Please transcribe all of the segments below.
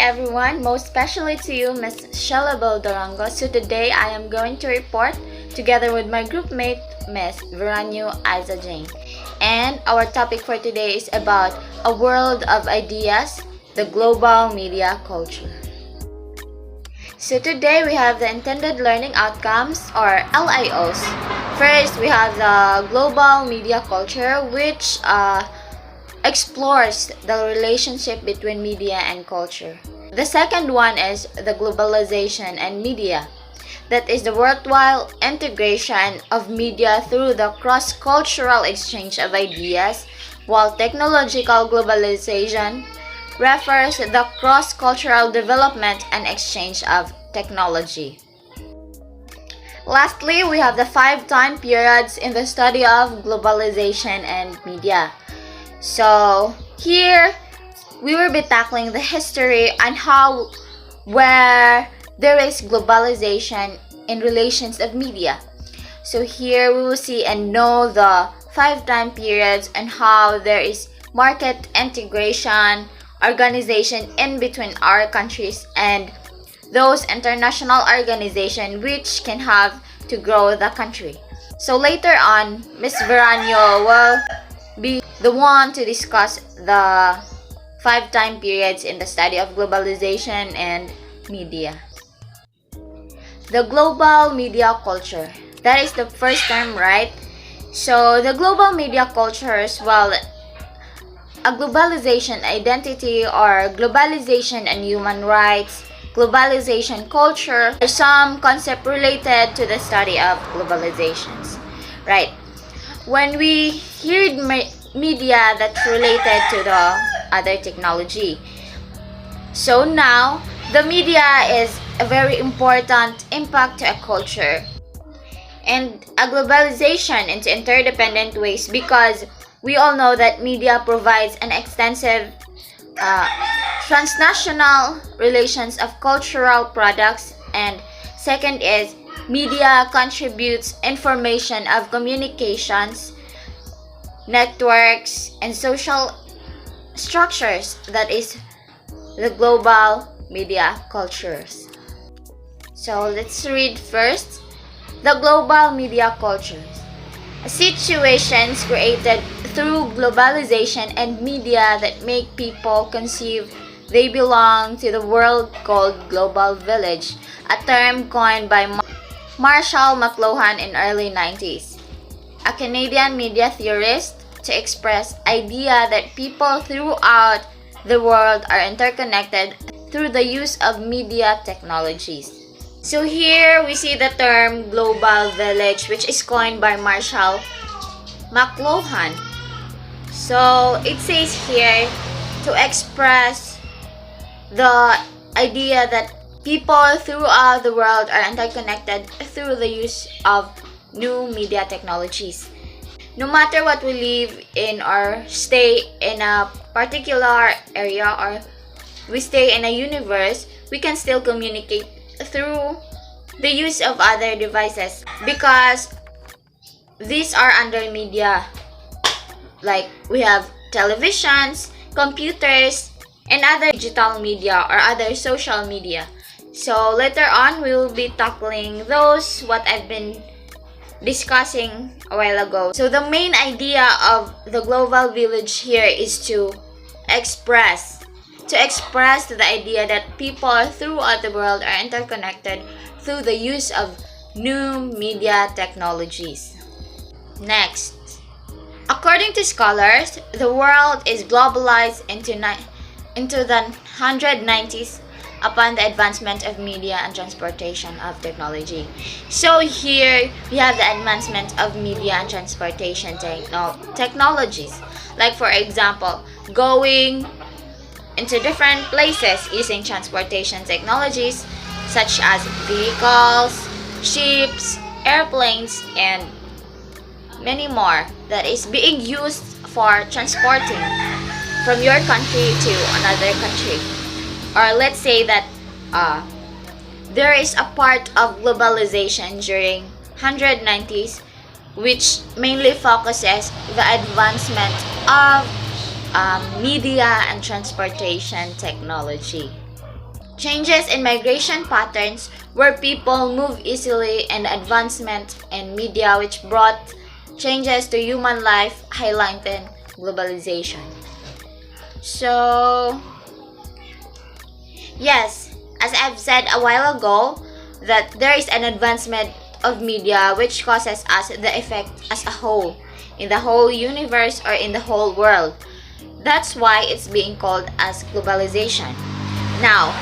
everyone, most especially to you, Miss Shelabel Durango. So today I am going to report together with my group mate, Miss Veranio Isa Jane. And our topic for today is about a world of ideas, the global media culture. So today we have the intended learning outcomes or LIOs. First, we have the global media culture, which explores the relationship between media and culture. The second one is the globalization and media. That is the worthwhile integration of media through the cross-cultural exchange of ideas, while technological globalization refers to the cross-cultural development and exchange of technology. Lastly, we have the 5 time periods in the study of globalization and media. So here we will be tackling the history and how where there is globalization in relations of media. So here we will see and know the 5 time periods and how there is market integration, organization in between our countries and those international organizations which can have to grow the country. So later on, Ms. Veranio will be the one to discuss the 5 time periods in the study of globalization and media. The global media culture. That is the first term, right? So the global media culture is, well, a globalization identity or globalization and human rights, globalization culture, or some concept related to the study of globalizations, right? When we hear media that's related to the other technology. So now, the media is a very important impact to a culture and a globalization into interdependent ways, because we all know that media provides an extensive transnational relations of cultural products, and second is media contributes information of communications, networks, and social structures, that is the global media cultures. So let's read first the global media cultures. Situations created through globalization and media that make people conceive they belong to the world called Global Village, a term coined by Marshall McLuhan in early 90s, a Canadian media theorist, to express idea that people throughout the world are interconnected through the use of media technologies. So here we see the term Global Village, which is coined by Marshall McLuhan. So it says here to express the idea that people throughout the world are interconnected through the use of new media technologies. No matter what we live in or stay in a particular area or we stay in a universe, we can still communicate through the use of other devices, because these are under media. Like we have televisions, computers, and other digital media or other social media. So later on, we will be tackling those what I've been discussing a while ago. So the main idea of the global village here is to express the idea that people throughout the world are interconnected through the use of new media technologies. Next, according to scholars, the world is globalized into the 190s upon the advancement of media and transportation of technology. So here we have the advancement of media and transportation technologies. Like for example, going into different places using transportation technologies such as vehicles, ships, airplanes, and many more that is being used for transporting from your country to another country. Or let's say that there is a part of globalization during 190s which mainly focuses the advancement of media and transportation technology. changes in migration patterns where people move easily, and advancement in media which brought changes to human life highlighting globalization. So, yes, as I've said a while ago, that there is an advancement of media which causes us the effect as a whole, in the whole universe or in the whole world. That's why it's being called as globalization. Now,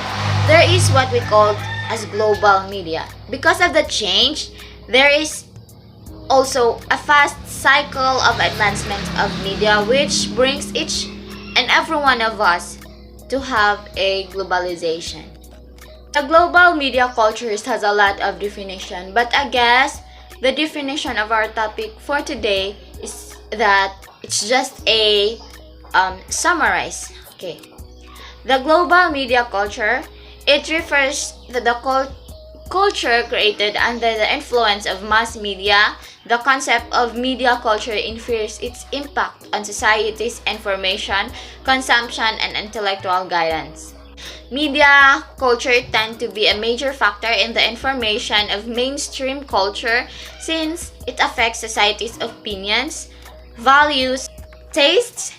there is what we call as global media. Because of the change, there is also a fast cycle of advancement of media which brings each and every one of us to have a globalization. The global media cultures has a lot of definition, but I guess the definition of our topic for today is that it's just a summarize. Okay. The global media culture, it refers to the culture created under the influence of mass media. The concept of media culture infers its impact on society's information, consumption, and intellectual guidance. Media culture tend to be a major factor in the information of mainstream culture since it affects society's opinions, values, tastes,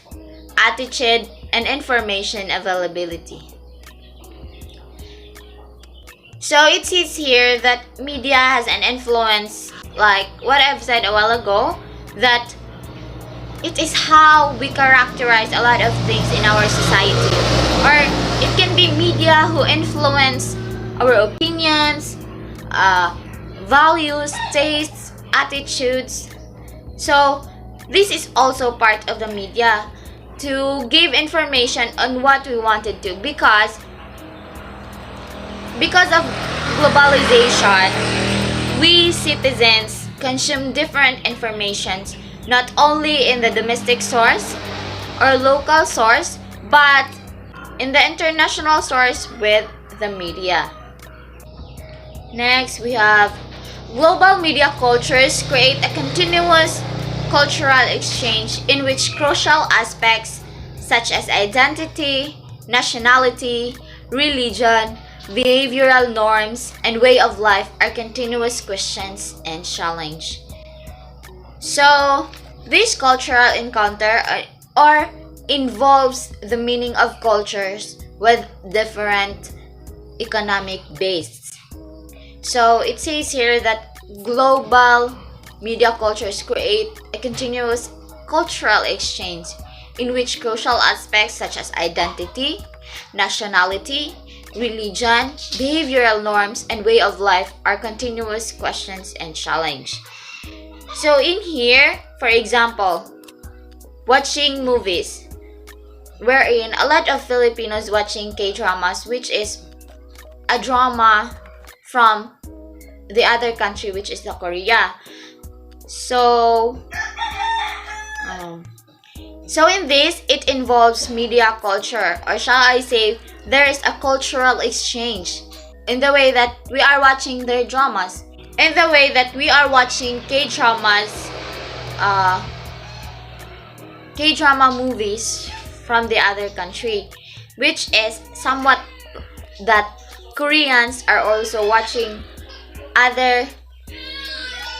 attitude, and information availability. So it says here that media has an influence, like what I've said a while ago, that it is how we characterize a lot of things in our society. Or it can be media who influence our opinions, values, tastes, attitudes. So this is also part of the media to give information on what we wanted to, because of globalization, we citizens consume different informations not only in the domestic source or local source, but in the international source with the media. Next, we have global media cultures create a continuous cultural exchange in which crucial aspects such as identity, nationality, religion, behavioral norms, and way of life are continuous questions and challenged. So, this cultural encounter or involves the meaning of cultures with different economic base. So, it says here that global media cultures create a continuous cultural exchange in which crucial aspects such as identity, nationality, religion, behavioral norms, and way of life are continuous questions and challenged. So in here, for example, watching movies, wherein a lot of Filipinos watching K-dramas, which is a drama from the other country, which is the Korea. So in this, it involves media culture, or shall I say, there is a cultural exchange in the way that we are watching their dramas, in the way that we are watching K-dramas, K-drama movies from the other country, which is somewhat that Koreans are also watching other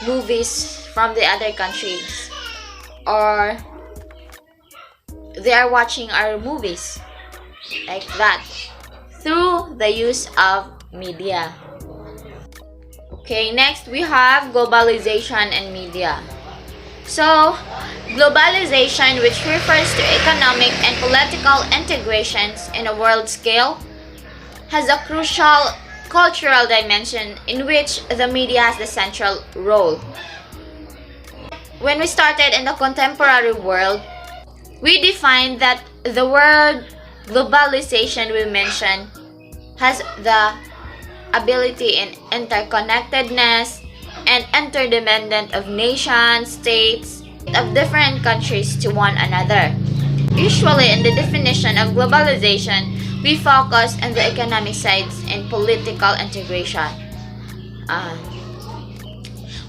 movies from the other countries, or they are watching our movies like that through the use of media. Okay, next we have globalization and media. So, globalization, which refers to economic and political integrations in a world scale, has a crucial cultural dimension in which the media has the central role. When we started in the contemporary world, we defined that the word globalization we mentioned has the ability in interconnectedness and interdependent of nations, states, of different countries to one another. Usually in the definition of globalization, we focus on the economic sides and political integration.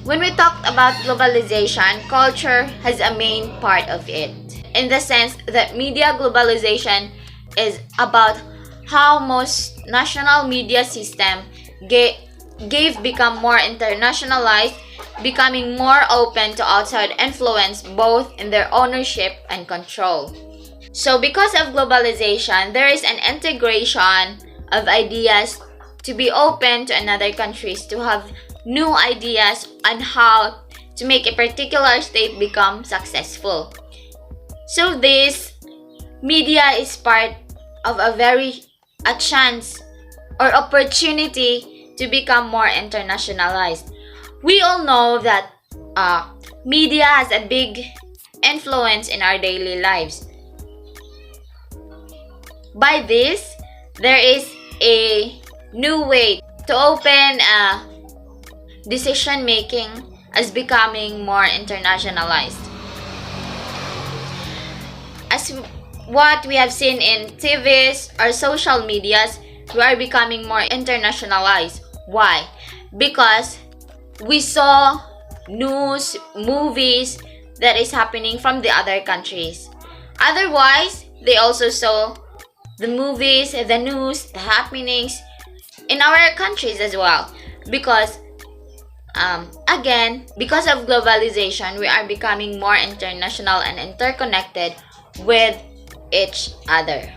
When we talked about globalization, culture has a main part of it, in the sense that media globalization is about how most national media system gave become more internationalized, becoming more open to outside influence both in their ownership and control. So because of globalization, there is an integration of ideas to be open to another countries to have new ideas on how to make a particular state become successful. So this media is part of a chance or opportunity to become more internationalized. We all know that media has a big influence in our daily lives. By this, there is a new way to open decision making as becoming more internationalized. As what we have seen in TVs or social medias, we are becoming more internationalized. Why? Because we saw news, movies that is happening from the other countries. Otherwise, they also saw the movies, the news, the happenings in our countries as well. Because again, because of globalization, we are becoming more international and interconnected with each other.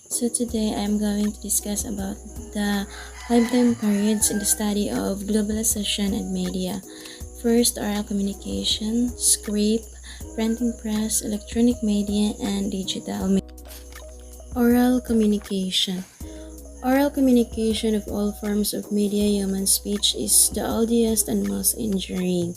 So today I'm going to discuss about the 5 time periods in the study of globalization and media. First, oral communication, script, printing press, electronic media, and digital media. Oral communication. Oral communication of all forms of media human speech is the oldest and most enduring.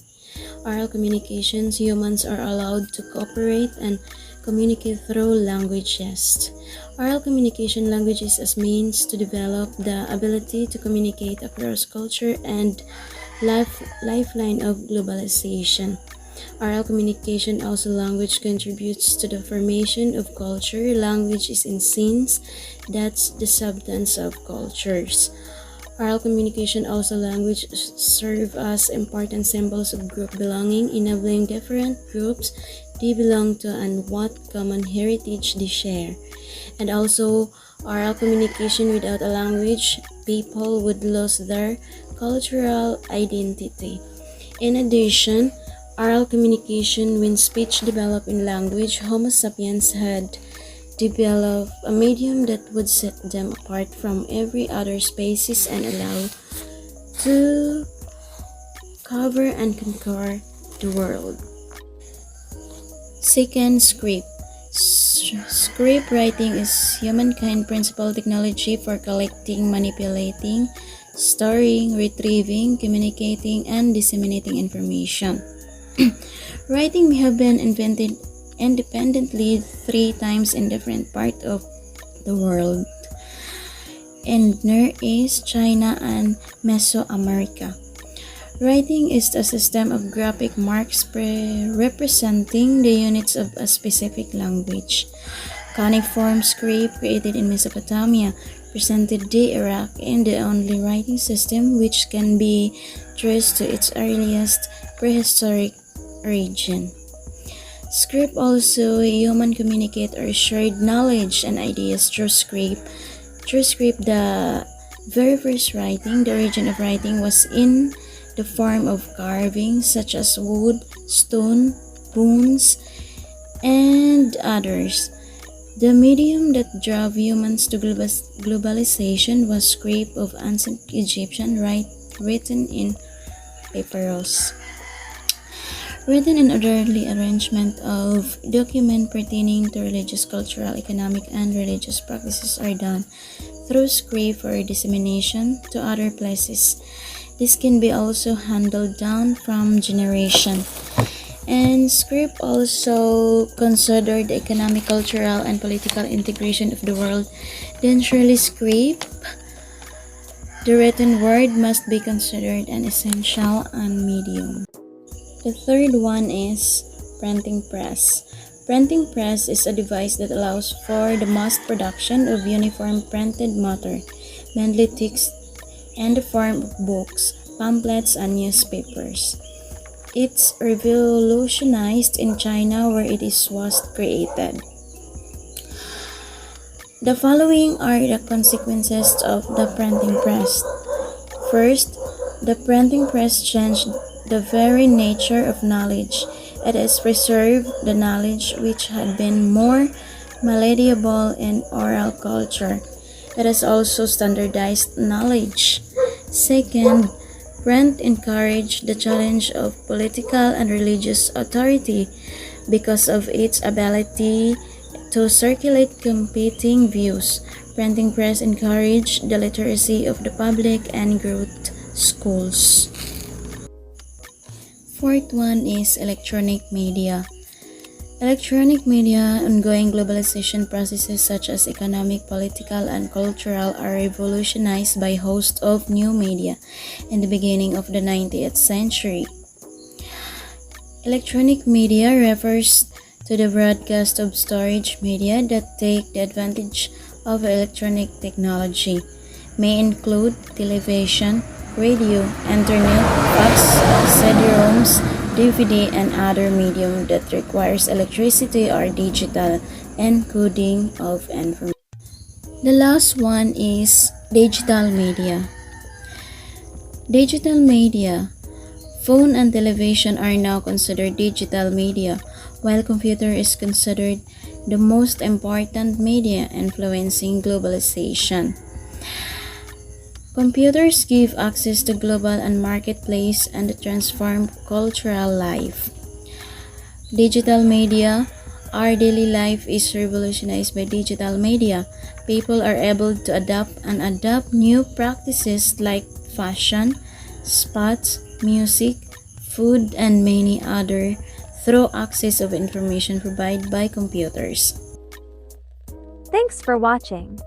Oral communications, humans are allowed to cooperate and communicate through languages. Oral communication languages as means to develop the ability to communicate across culture and lifeline of globalization. Oral communication also language contributes to the formation of culture. Language is in sense that's the substance of cultures. Oral communication also language serve as important symbols of group belonging, enabling different groups they belong to and what common heritage they share. And also, oral communication without a language, people would lose their cultural identity. In addition, oral communication, when speech developed in language, Homo sapiens had developed a medium that would set them apart from every other species and allow to cover and conquer the world. Second, script. Script writing is humankind principal technology for collecting, manipulating, storing, retrieving, communicating, and disseminating information. Writing may have been invented independently 3 times in different parts of the world, in Near East, China, and Mesoamerica. Writing is a system of graphic marks representing the units of a specific language. Cuneiform script created in Mesopotamia presented the Iraq in the only writing system which can be traced to its earliest prehistoric origin. Script also human communicate or shared knowledge and ideas through script. Through script, the very first writing, the origin of writing was in the form of carvings such as wood, stone, bones, and others. The medium that drove humans to globalization was script of ancient Egyptian written in papyrus. Written in orderly arrangement of document pertaining to religious, cultural, economic, and religious practices are done through script for dissemination to other places. This can be also handled down from generation. And script also considered the economic, cultural, and political integration of the world. Then surely script, the written word, must be considered an essential medium. The third one is printing press. Printing press is a device that allows for the mass production of uniform printed matter, mainly text, in the form of books, pamphlets, and newspapers. It's revolutionized in China where it was created. The following are the consequences of the printing press. First, the printing press changed the very nature of knowledge. It has preserved the knowledge which had been more malleable in oral culture. It has also standardized knowledge. Second, print encouraged the challenge of political and religious authority because of its ability to circulate competing views. Printing press encouraged the literacy of the public and growth schools. Fourth one is electronic media. Electronic media, ongoing globalization processes such as economic, political, and cultural are revolutionized by a host of new media in the beginning of the 20th century. Electronic media refers to the broadcast of storage media that take the advantage of electronic technology, may include television, radio, internet, fax, CD-ROMs, DVD, and other medium that requires electricity or digital encoding of information. The last one is digital media. Digital media. Phone and television are now considered digital media, while computer is considered the most important media influencing globalization. Computers give access to global and marketplace and transform cultural life. Digital media. Our daily life is revolutionized by digital media. People are able to adapt new practices like fashion, sports, music, food, and many other through access of information provided by computers. Thanks for watching.